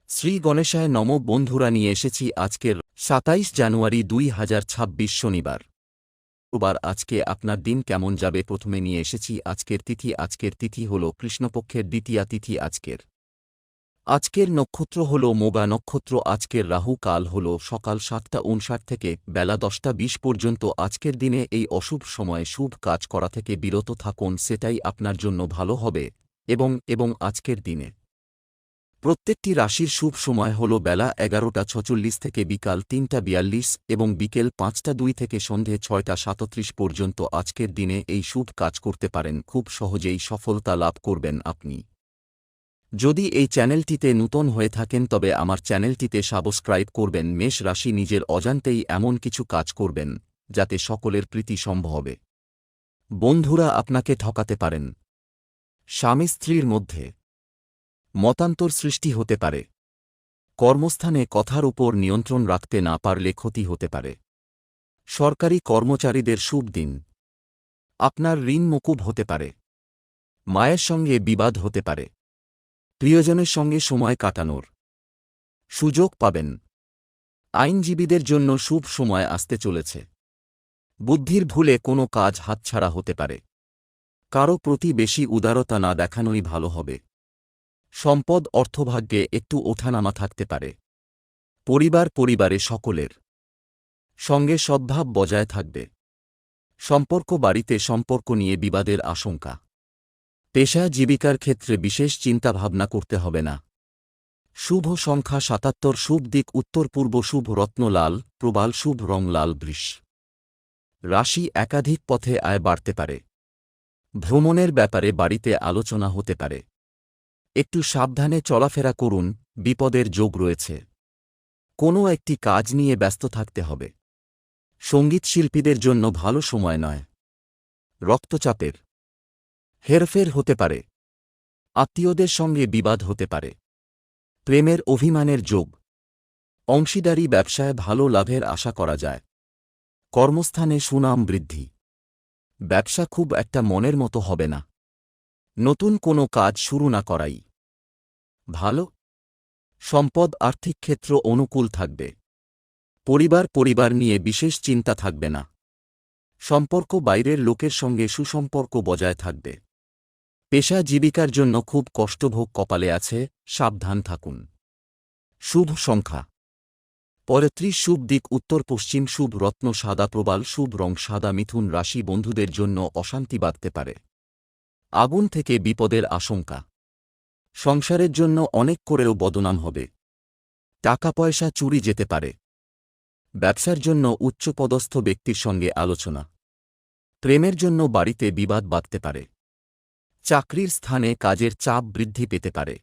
শ্রী গণেশায় নম বন্ধুরা নিয়ে এসেছি আজকের ২৭ জানুয়ারি ২০২৬ শনিবার। আজকে আপনার দিন কেমন যাবে প্রথমে নিয়ে এসেছি আজকের তিথি হল কৃষ্ণপক্ষের দ্বিতীয়া তিথি। আজকের নক্ষত্র হল মোগা নক্ষত্র। আজকের রাহু কাল হল সকাল ৭টা ৫৯ থেকে বেলা ১০টা ২০ পর্যন্ত। আজকের দিনে এই অশুভ সময়ে শুভ কাজ করা থেকে বিরত থাকুন, সেটাই আপনার জন্য ভালো হবে। এবং আজকের দিনে প্রত্যেকটি রাশির শুভ সময় হল বেলা ১১টা ৪৬ থেকে বিকাল ৩টা ৪২ এবং বিকেল ৫টা ২ থেকে সন্ধে ৬টা ৩৭ পর্যন্ত। আজকের দিনে এই শুভ কাজ করতে পারেন, খুব সহজেই সফলতা লাভ করবেন আপনি। যদি এই চ্যানেলটিতে নূতন হয়ে থাকেন তবে আমার চ্যানেলটিতে সাবস্ক্রাইব করবেন। মেষ রাশি নিজের অজান্তেই এমন কিছু কাজ করবেন যাতে সকলের প্রীতি সম্ভব হবে। বন্ধুরা আপনাকে ঠকাতে পারেন। স্বামী স্ত্রীর মধ্যে মতান্তর সৃষ্টি হতে পারে। কর্মস্থানে কথার উপর নিয়ন্ত্রণ রাখতে না পারলে ক্ষতি হতে পারে। সরকারি কর্মচারীদের শুভ দিন। আপনার ঋণ মকুব হতে পারে। মায়ের সঙ্গে বিবাদ হতে পারে। প্রিয়জনের সঙ্গে সময় কাটানোর সুযোগ পাবেন। আইনজীবীদের জন্য শুভ সময় আসতে চলেছে। বুদ্ধির ভুলে কোনো কাজ হাতছাড়া হতে পারে। কারো প্রতি বেশি উদারতা না দেখানোই ভালো হবে। সম্পদ অর্থভাগ্যে একটু ওঠানামা থাকতে পারে। পরিবারে সকলের সঙ্গে সদ্ভাব বজায় থাকবে। বাড়িতে সম্পর্ক নিয়ে বিবাদের আশঙ্কা। পেশা জীবিকার ক্ষেত্রে বিশেষ চিন্তাভাবনা করতে হবে না। শুভ সংখ্যা ৭৭। শুভ দিক উত্তর পূর্ব। শুভ রত্ন লাল প্রবাল। শুভ রং লাল। বৃষ রাশি একাধিক পথে আয় বাড়তে পারে। ভ্রমণের ব্যাপারে বাড়িতে আলোচনা হতে পারে। একটু সাবধানে চলাফেরা করুন, বিপদের যোগ রয়েছে। কোনো একটি কাজ নিয়ে ব্যস্ত থাকতে হবে। সঙ্গীত শিল্পীদের জন্য ভালো সময় নয়। রক্তচাপের হেরফের হতে পারে। আত্মীয়দের সঙ্গে বিবাদ হতে পারে। প্রেমের অভিমানের যোগ। অংশীদারি ব্যবসায় ভালো লাভের আশা করা যায়। কর্মস্থানে সুনাম বৃদ্ধি। ব্যবসা খুব একটা মনের মতো হবে না। নতুন কোনো কাজ শুরু না করাই ভালো। সম্পদ আর্থিক ক্ষেত্র অনুকূল থাকবে। পরিবার নিয়ে বিশেষ চিন্তা থাকবে না। সম্পর্ক বাইরের লোকের সঙ্গে সুসম্পর্ক বজায় থাকবে। পেশা জীবিকার জন্য খুব কষ্টভোগ কপালে আছে, সাবধান থাকুন। শুভ সংখ্যা ৩৫। শুভ দিক উত্তর পশ্চিম। শুভ রত্ন সাদা প্রবাল। শুভ রং সাদা। মিথুন রাশি বন্ধুদের জন্য অশান্তি বাড়তে পারে। আগুন থেকে বিপদের আশঙ্কা। সংসারের জন্য অনেক করেও বদনাম হবে। টাকা পয়সা চুরি যেতে পারে। ব্যবসার জন্য উচ্চপদস্থ ব্যক্তির সঙ্গে আলোচনা। প্রেমের জন্য বাড়িতে বিবাদ বাধতে পারে। চাকরির স্থানে কাজের চাপ বৃদ্ধি পেতে পারে।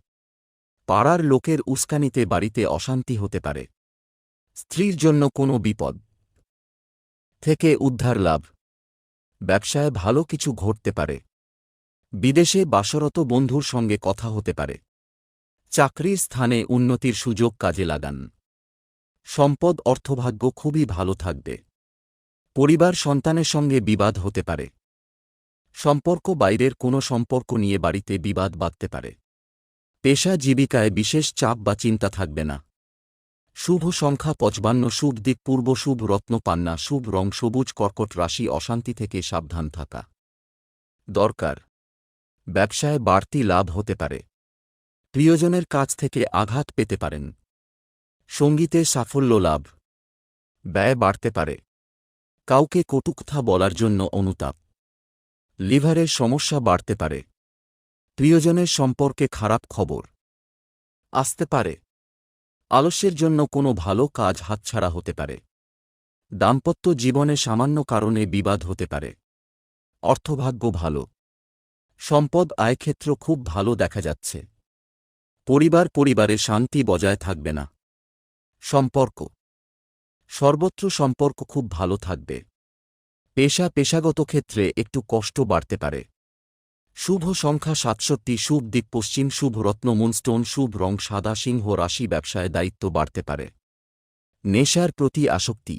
পাড়ার লোকের উস্কানিতে বাড়িতে অশান্তি হতে পারে। স্ত্রীর জন্য কোনো বিপদ থেকে উদ্ধার লাভ। ব্যবসায় ভালো কিছু ঘটতে পারে। বিদেশে বাসরত বন্ধুর সঙ্গে কথা হতে পারে। চাকরির স্থানে উন্নতির সুযোগ কাজে লাগান। সম্পদ অর্থভাগ্য খুবই ভালো থাকবে। পরিবার সন্তানের সঙ্গে বিবাদ হতে পারে। সম্পর্ক বাইরের কোনো সম্পর্ক নিয়ে বাড়িতে বিবাদ বাধতে পারে। পেশা জীবিকায় বিশেষ চাপ বা চিন্তা থাকবে না। শুভ সংখ্যা ৫৫। শুভ দিক পূর্ব। শুভ রত্ন পান্না। শুভ রং সবুজ। কর্কট রাশি অশান্তি থেকে সাবধান থাকা দরকার। ব্যবসায় বাড়তি লাভ হতে পারে। প্রিয়জনের কাছ থেকে আঘাত পেতে পারেন। সঙ্গীতে সাফল্য লাভ। ব্যয় বাড়তে পারে। কাউকে কটুকথা বলার জন্য অনুতাপ। লিভারের সমস্যা বাড়তে পারে। প্রিয়জনের সম্পর্কে খারাপ খবর আসতে পারে। আলস্যের জন্য কোনো ভালো কাজ হাতছাড়া হতে পারে। দাম্পত্য জীবনে সামান্য কারণে বিবাদ হতে পারে। অর্থভাগ্য ভালো। সম্পদ আয়ক্ষেত্র খুব ভালো দেখা যাচ্ছে। পরিবারে শান্তি বজায় থাকবে না। সম্পর্ক সর্বত্র সম্পর্ক খুব ভালো থাকবে। পেশাগত ক্ষেত্রে একটু কষ্ট বাড়তে পারে। শুভ সংখ্যা ৬৭। শুভ দিক পশ্চিম। শুভ রত্ন মুনস্টোন। শুভ রং সাদা। সিংহ রাশি ব্যবসায় দায়িত্ব বাড়তে পারে। নেশার প্রতি আসক্তি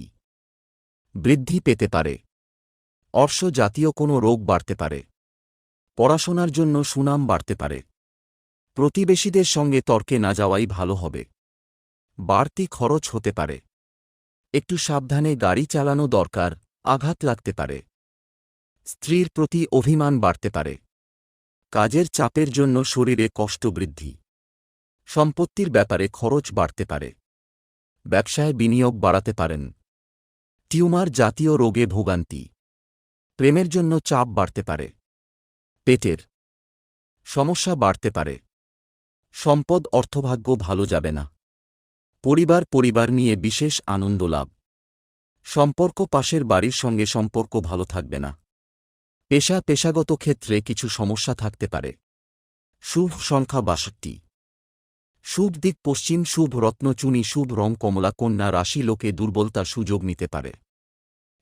বৃদ্ধি পেতে পারে। অর্শ জাতীয় কোনো রোগ বাড়তে পারে। পড়াশোনার জন্য সুনাম বাড়তে পারে। প্রতিবেশীদের সঙ্গে তর্কে না যাওয়াই ভালো হবে। বাড়তি খরচ হতে পারে। একটু সাবধানে গাড়ি চালানো দরকার, আঘাত লাগতে পারে। স্ত্রীর প্রতি অভিমান বাড়তে পারে। কাজের চাপের জন্য শরীরে কষ্ট বৃদ্ধি। সম্পত্তির ব্যাপারে খরচ বাড়তে পারে। ব্যবসায় বিনিয়োগ বাড়াতে পারেন। টিউমার জাতীয় রোগে ভোগান্তি। প্রেমের জন্য চাপ বাড়তে পারে। পেটের সমস্যা বাড়তে পারে। সম্পদ অর্থভাগ্য ভালো যাবে না। পরিবার নিয়ে বিশেষ আনন্দ লাভ। সম্পর্ক পাশের বাড়ির সঙ্গে সম্পর্ক ভালো থাকবে না। পেশাগত ক্ষেত্রে কিছু সমস্যা থাকতে পারে। শুভ সংখ্যা ৬২। শুভ দিক পশ্চিম, শুভ রত্ন চুনি, শুভ রং কমলা। কন্যা রাশি লোকে দুর্বলতার সুযোগ নিতে পারে।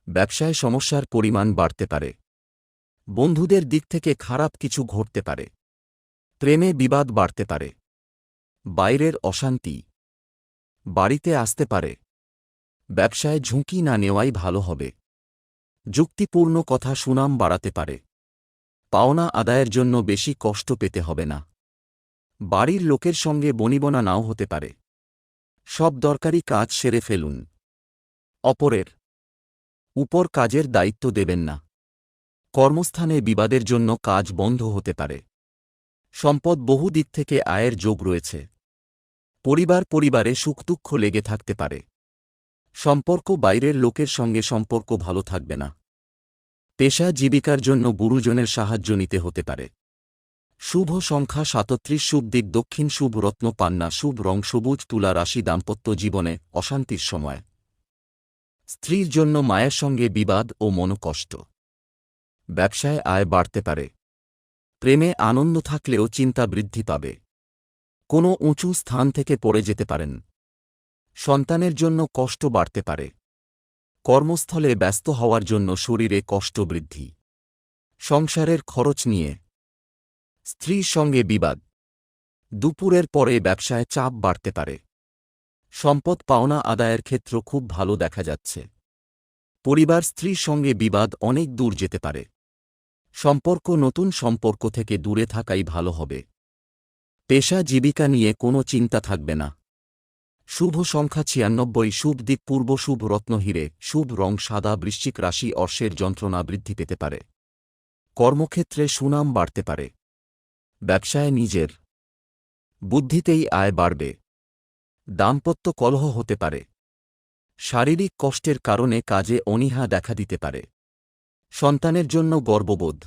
ব্যবসায় সমস্যার পরিমাণ বাড়তে পারে। বন্ধুদের দিক থেকে খারাপ কিছু ঘটতে পারে। প্রেমে বিবাদ বাড়তে পারে। বাইরের অশান্তি বাড়িতে আসতে পারে। ব্যবসায় ঝুঁকি না নেওয়াই ভালো হবে। যুক্তিপূর্ণ কথা সুনাম বাড়াতে পারে। পাওনা আদায়ের জন্য বেশি কষ্ট পেতে হবে না। বাড়ির লোকের সঙ্গে বনিবনা নাও হতে পারে। সব দরকারি কাজ সেরে ফেলুন। অপরের উপর কাজের দায়িত্ব দেবেন না। কর্মস্থানে বিবাদের জন্য কাজ বন্ধ হতে পারে। সম্পদ বহু দিক থেকে আয়ের যোগ রয়েছে। পরিবারে সুখ দুঃখ লেগে থাকতে পারে। সম্পর্ক বাইরের লোকের সঙ্গে সম্পর্ক ভালো থাকবে না। পেশা জীবিকার জন্য গুরুজনের সাহায্য নিতে হতে পারে। শুভ সংখ্যা ৩৭। শুভ দিক দক্ষিণ, শুভ রত্ন পান্না, শুভ রং সবুজ। তুলা রাশি দাম্পত্য জীবনে অশান্তির সময়। স্ত্রীর জন্য মায়ের সঙ্গে বিবাদ ও মনোকষ্ট। ব্যবসায় আয় বাড়তে পারে। প্রেমে আনন্দ থাকলেও চিন্তা বৃদ্ধি পাবে। কোনো উঁচু স্থান থেকে পড়ে যেতে পারেন। সন্তানের জন্য কষ্ট বাড়তে পারে। কর্মস্থলে ব্যস্ত হওয়ার জন্য শরীরে কষ্ট বৃদ্ধি। সংসারের খরচ নিয়ে স্ত্রীর সঙ্গে বিবাদ। দুপুরের পরে ব্যবসায় চাপ বাড়তে পারে। সম্পদ পাওনা আদায়ের ক্ষেত্র খুব ভালো দেখা যাচ্ছে। স্ত্রীর সঙ্গে বিবাদ অনেক দূর যেতে পারে। নতুন সম্পর্ক থেকে দূরে থাকাই ভালো হবে। পেশা জীবিকা নিয়ে কোনো চিন্তা থাকবে না। শুভ সংখ্যা ৯৬। শুভ দিক পূর্ব, শুভ রত্ন হিরে, শুভ রং সাদা। বৃশ্চিক রাশি অর্শের যন্ত্রণা বৃদ্ধি পেতে পারে। কর্মক্ষেত্রে সুনাম বাড়তে পারে। ব্যবসায় নিজের বুদ্ধিতেই আয় বাড়বে। দাম্পত্য কলহ হতে পারে। শারীরিক কষ্টের কারণে কাজে অনীহা দেখা দিতে পারে। সন্তানের জন্য গর্ববোধ।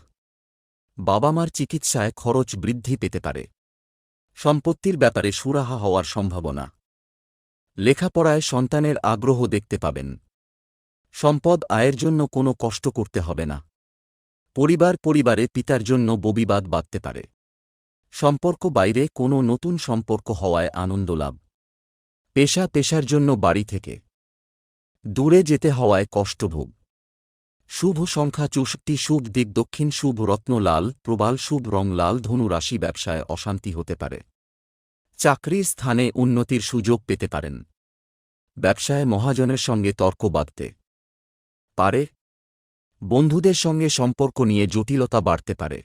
বাবা মার চিকিৎসায় খরচ বৃদ্ধি পেতে পারে। সম্পত্তির ব্যাপারে সুরাহা হওয়ার সম্ভাবনা। লেখাপড়ায় সন্তানের আগ্রহ দেখতে পাবেন। সম্পদ আয়ের জন্য কোনো কষ্ট করতে হবে না। পরিবারে পিতার জন্য ববিবাদ বাধতে পারে। সম্পর্ক বাইরে কোনো নতুন সম্পর্ক হওয়ায় আনন্দ লাভ। পেশার জন্য বাড়ি থেকে দূরে যেতে হওয়ায় কষ্টভোগ। শুভ সংখ্যা ৬৪। শুভ দিক দক্ষিণ, শুভ রত্ন লাল প্রবাল, শুভ রং লাল। ধনু রাশি ব্যবসায় অশান্তি হতে পারে। চাকরির স্থানে উন্নতির সুযোগ পেতে পারেন। ব্যবসায় মহাজনের সঙ্গে তর্ক বাধতে পারে। বন্ধুদের সঙ্গে সম্পর্ক নিয়ে জটিলতা বাড়তে পারে।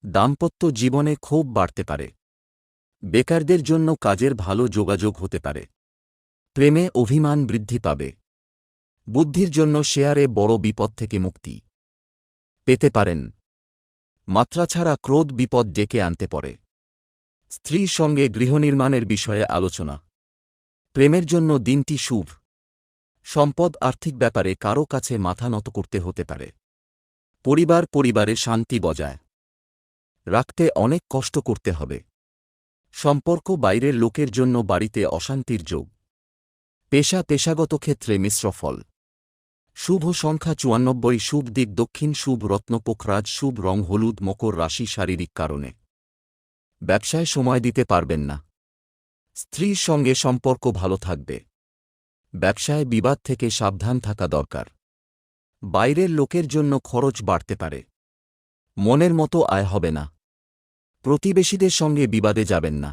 দাম্পত্য জীবনে ক্ষোভ বাড়তে পারে। বেকারদের জন্য কাজের ভালো যোগাযোগ হতে পারে। প্রেমে অভিমান বৃদ্ধি পাবে। বুদ্ধির জন্য শেয়ারে বড় বিপদ থেকে মুক্তি পেতে পারেন। মাত্রা ছাড়া ক্রোধ বিপদ ডেকে আনতে পারে। স্ত্রীর সঙ্গে গৃহনির্মাণের বিষয়ে আলোচনা। প্রেমের জন্য দিনটি শুভ। সম্পদ আর্থিক ব্যাপারে কারো কাছে মাথা নত করতে হতে পারে। পরিবারে শান্তি বজায় রাখতে অনেক কষ্ট করতে হবে। সম্পর্ক বাইরের লোকের জন্য বাড়িতে অশান্তির যোগ। পেশাগত ক্ষেত্রে মিশ্র ফল। শুভ সংখ্যা ৯৪। শুভ দিক দক্ষিণ, শুভ রত্ন পোখরাজ, শুভ রং হলুদ। মকর রাশি শারীরিক কারণে ব্যবসায় সময় দিতে পারবেন না। স্ত্রীর সঙ্গে সম্পর্ক ভালো থাকবে। ব্যবসায় বিবাদ থেকে সাবধান থাকা দরকার। বাইরের লোকের জন্য খরচ বাড়তে পারে। মনের মতো আয় হবে না। প্রতিবেশীদের সঙ্গে বিবাদে যাবেন না।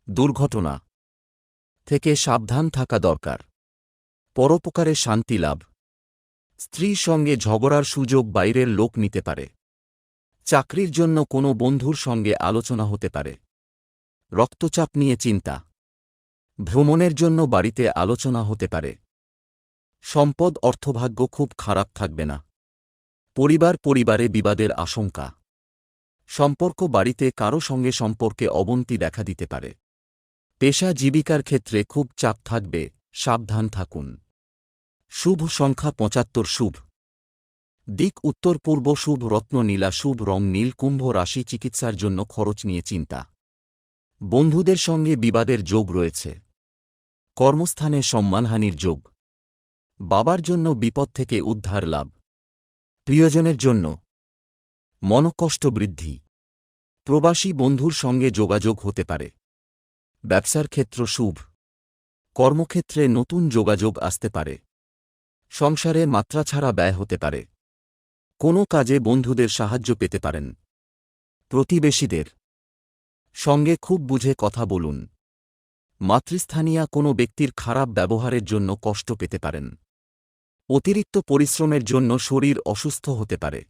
দুর্ঘটনা থেকে সাবধান থাকা দরকার। পরোপকারে শান্তি লাভ। স্ত্রীর সঙ্গে ঝগড়ার সুযোগ বাইরের লোক নিতে পারে। চাকরির জন্য কোনো বন্ধুর সঙ্গে আলোচনা হতে পারে। রক্তচাপ নিয়ে চিন্তা। ভ্রমণের জন্য বাড়িতে আলোচনা হতে পারে। সম্পদ অর্থভাগ্য খুব খারাপ থাকবে না। পরিবারে বিবাদের আশঙ্কা। সম্পর্ক বাড়িতে কারো সঙ্গে সম্পর্কে অবনতি দেখা দিতে পারে। পেশা জীবিকার ক্ষেত্রে খুব চাপ থাকবে, সাবধান থাকুন। শুভ সংখ্যা ৭৫। শুভ দিক উত্তর পূর্ব। শুভ রত্ন নীলা। শুভ রং নীল। কুম্ভ রাশি চিকিৎসার জন্য খরচ নিয়ে চিন্তা। বন্ধুদের সঙ্গে বিবাদের যোগ রয়েছে। কর্মস্থানে সম্মানহানির যোগ। বাবার জন্য বিপদ থেকে উদ্ধার লাভ। প্রিয়জনের জন্য মনকষ্ট বৃদ্ধি। প্রবাসী বন্ধুর সঙ্গে যোগাযোগ হতে পারে। ব্যবসার ক্ষেত্র শুভ। কর্মক্ষেত্রে নতুন যোগাযোগ আসতে পারে। সংসারে মাত্রা ছাড়া ব্যয় হতে পারে। কোনো কাজে বন্ধুদের সাহায্য পেতে পারেন। প্রতিবেশীদের সঙ্গে খুব বুঝে কথা বলুন। মাতৃস্থানীয় কোনো ব্যক্তির খারাপ ব্যবহারের জন্য কষ্ট পেতে পারেন। অতিরিক্ত পরিশ্রমের জন্য শরীর অসুস্থ হতে পারে।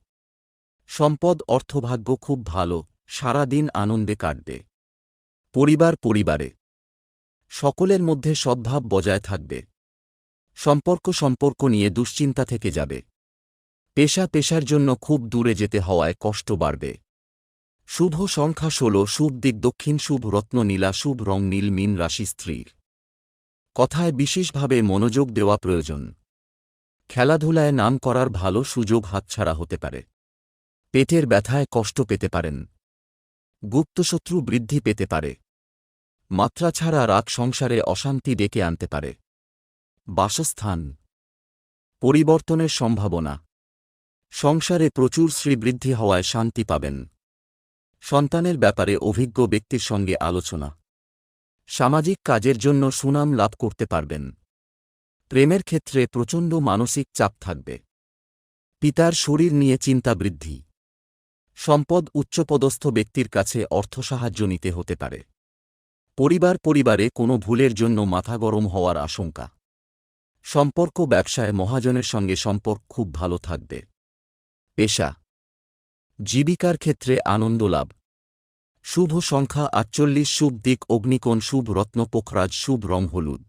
সম্পদ অর্থভাগ্য খুব ভালো, সারা দিন আনন্দে কাটবে। পরিবারে সকলের মধ্যে সদ্ভাব বজায় থাকবে। সম্পর্ক নিয়ে দুশ্চিন্তা থেকে যাবে। পেশার জন্য খুব দূরে যেতে হওয়ায় কষ্ট বাড়বে। শুভ সংখ্যা ১৬। শুভ দিক দক্ষিণ। শুভ রত্ন নীলা। শুভ রং নীল। মীন রাশি স্ত্রীর কথায় বিশেষভাবে মনোযোগ দেওয়া প্রয়োজন। খেলাধুলায় নাম করার ভালো সুযোগ হাতছাড়া হতে পারে। পেটের ব্যথায় কষ্ট পেতে পারেন। গুপ্তশত্রু বৃদ্ধি পেতে পারে। মাত্রা ছাড়া রাগ সংসারে অশান্তি ডেকে আনতে পারে। বাসস্থান পরিবর্তনের সম্ভাবনা। সংসারে প্রচুর শ্রীবৃদ্ধি হওয়ায় শান্তি পাবেন। সন্তানের ব্যাপারে অভিজ্ঞ ব্যক্তির সঙ্গে আলোচনা। সামাজিক কাজের জন্য সুনাম লাভ করতে পারবেন। প্রেমের ক্ষেত্রে প্রচণ্ড মানসিক চাপ থাকবে। পিতার শরীর নিয়ে চিন্তা বৃদ্ধি। সম্পদ উচ্চপদস্থ ব্যক্তির কাছে অর্থসাহায্য নিতে হতে পারে। পরিবারে কোনো ভুলের জন্য মাথা গরম হওয়ার আশঙ্কা। সম্পর্ক ব্যবসায় মহাজনের সঙ্গে সম্পর্ক খুব ভালো থাকবে। পেশা জীবিকার ক্ষেত্রে আনন্দ লাভ। শুভ সংখ্যা ৪৮। শুভ দিক অগ্নিকোণ। শুভ রত্ন পোখরাজ। শুভ রং হলুদ।